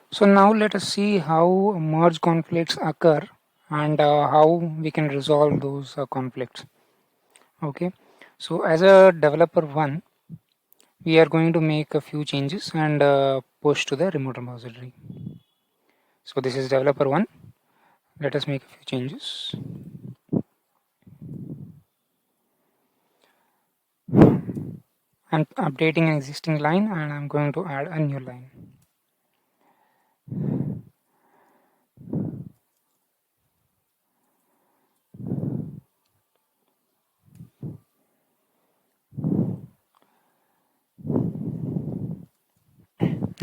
So now let us see how merge conflicts occur and how we can resolve those conflicts. Okay, so as a developer one, we are going to make a few changes and push to the remote repository. So this is developer one. Let us make a few changes. I'm updating an existing line and I'm going to add a new line.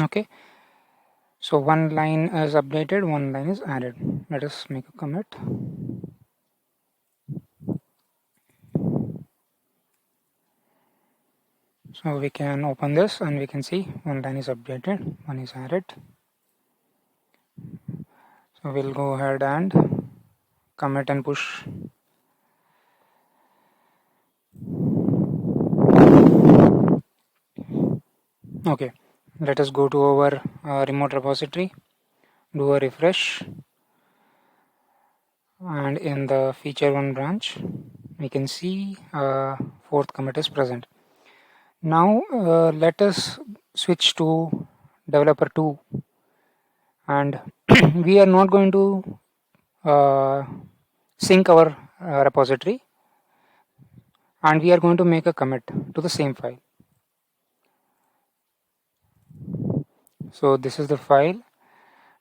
Okay, so one line is updated, one line is added. Let us make a commit. So we can open this and we can see one line is updated, one is added. So we'll go ahead and commit and push. Okay, let us go to our remote repository, do a refresh, and in the feature one branch, we can see fourth commit is present. Now let us switch to developer 2, and we are not going to sync our repository, and we are going to make a commit to the same file. So this is the file,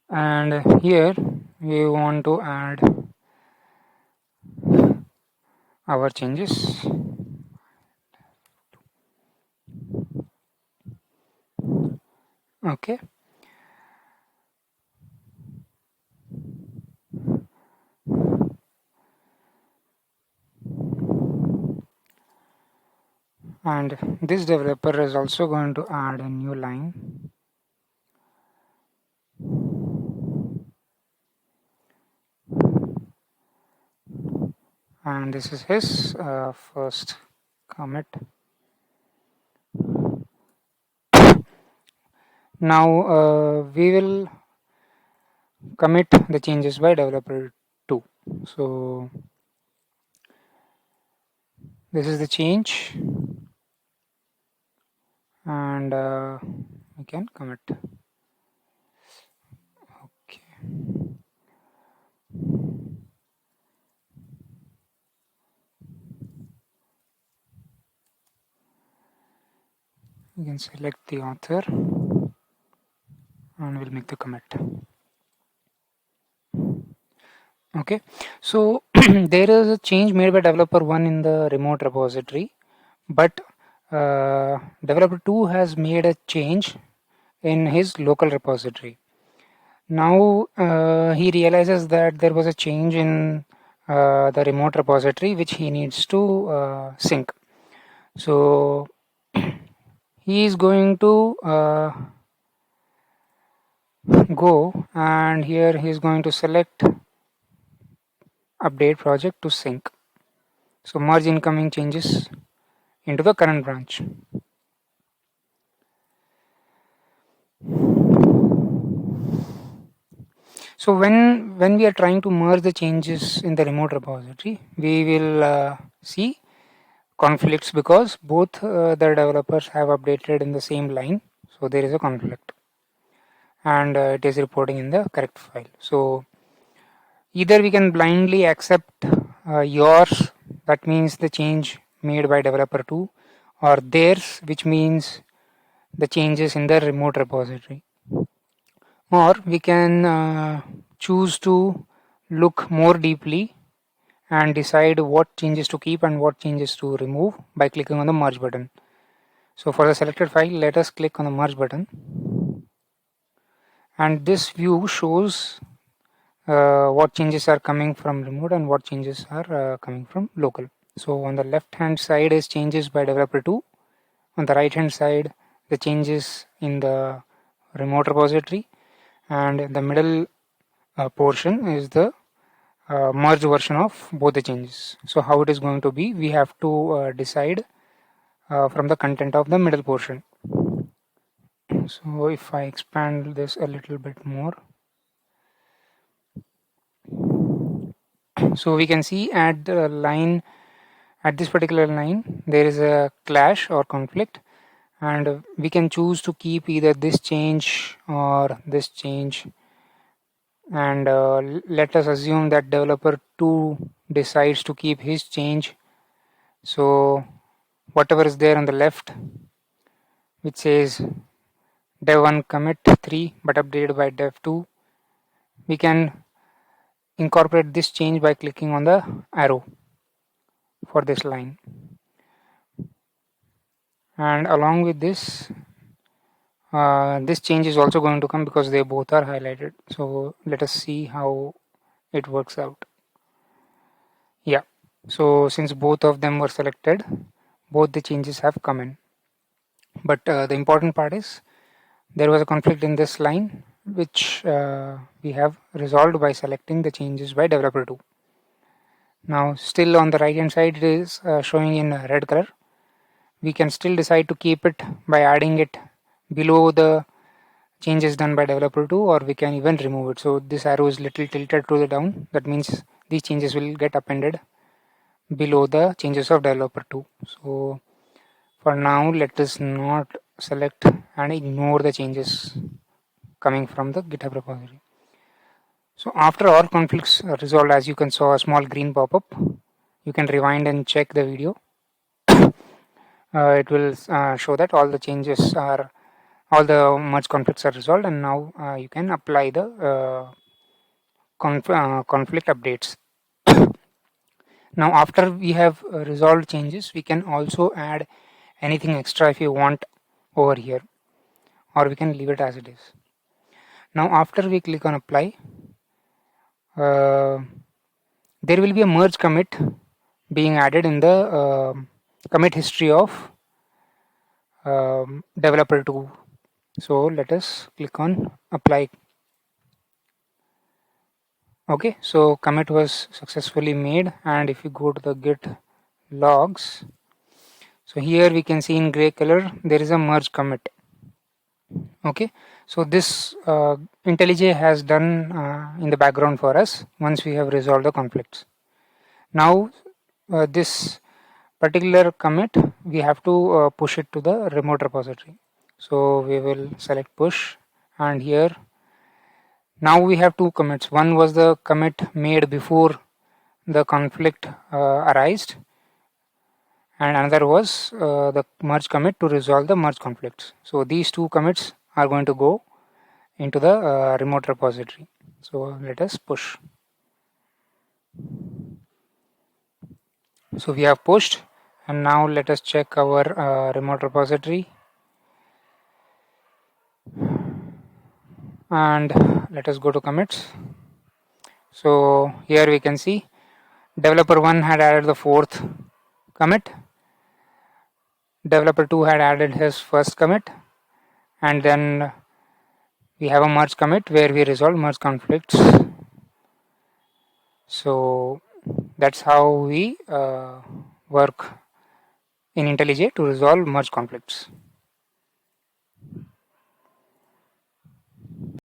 and here we want to add our changes. Okay, and this developer is also going to add a new line. And this is his first commit. Now we will commit the changes by developer 2. So this is the change, and we can commit. Okay. We can select the author and we'll make the commit. Okay, so there is a change made by developer 1 in the remote repository, but developer 2 has made a change in his local repository. Now he realizes that there was a change in the remote repository which he needs to sync. So he is going to go, and here he is going to select update project to sync. So merge incoming changes into the current branch. So when we are trying to merge the changes in the remote repository, we will see conflicts because both the developers have updated in the same line. So there is a conflict, and it is reporting in the correct file. So either we can blindly accept yours, that means the change made by developer 2, or theirs, which means the changes in the remote repository. Or we can choose to look more deeply and decide what changes to keep and what changes to remove by clicking on the merge button. So for the selected file, let us click on the merge button, and this view shows what changes are coming from remote and what changes are coming from local. So on the left hand side is changes by developer 2, on the right hand side the changes in the remote repository, and the middle portion is the merged version of both the changes. So how it is going to be, we have to decide from the content of the middle portion. So if I expand this a little bit more, so we can see at the line, at this particular line, there is a clash or conflict, and we can choose to keep either this change or this change. And let us assume that developer 2 decides to keep his change. So whatever is there on the left, which says dev1 commit 3 but updated by dev2, we can incorporate this change by clicking on the arrow for this line. And along with this, this change is also going to come because they both are highlighted. So let us see how it works out. Yeah, so since both of them were selected, both the changes have come in. But the important part is there was a conflict in this line, which we have resolved by selecting the changes by developer 2. Now still on the right hand side it is showing in red color. We can still decide to keep it by adding it below the changes done by developer 2, or we can even remove it. So this arrow is little tilted to the down. That means these changes will get appended below the changes of developer 2. So for now, let us not select and ignore the changes coming from the GitHub repository. So after all conflicts are resolved, as you can saw a small green pop-up, you can rewind and check the video. It will show that all the changes are, all the merge conflicts are resolved, and now you can apply the conflict updates. Now after we have resolved changes, we can also add anything extra if you want over here, or we can leave it as it is. Now after we click on apply, there will be a merge commit being added in the commit history of developer 2. So let us click on apply. Okay, so commit was successfully made, and if you go to the git logs, so here we can see in gray color there is a merge commit. Okay, so this IntelliJ has done in the background for us once we have resolved the conflicts. Now this particular commit we have to push it to the remote repository. So we will select push, and here now we have two commits. One was the commit made before the conflict arose, and another was the merge commit to resolve the merge conflicts. So these two commits are going to go into the remote repository. So let us push. So we have pushed, and now let us check our remote repository, and let us go to commits. So here we can see developer 1 had added the fourth commit, developer 2 had added his first commit, and then we have a merge commit where we resolve merge conflicts. So that's how we work in IntelliJ to resolve merge conflicts.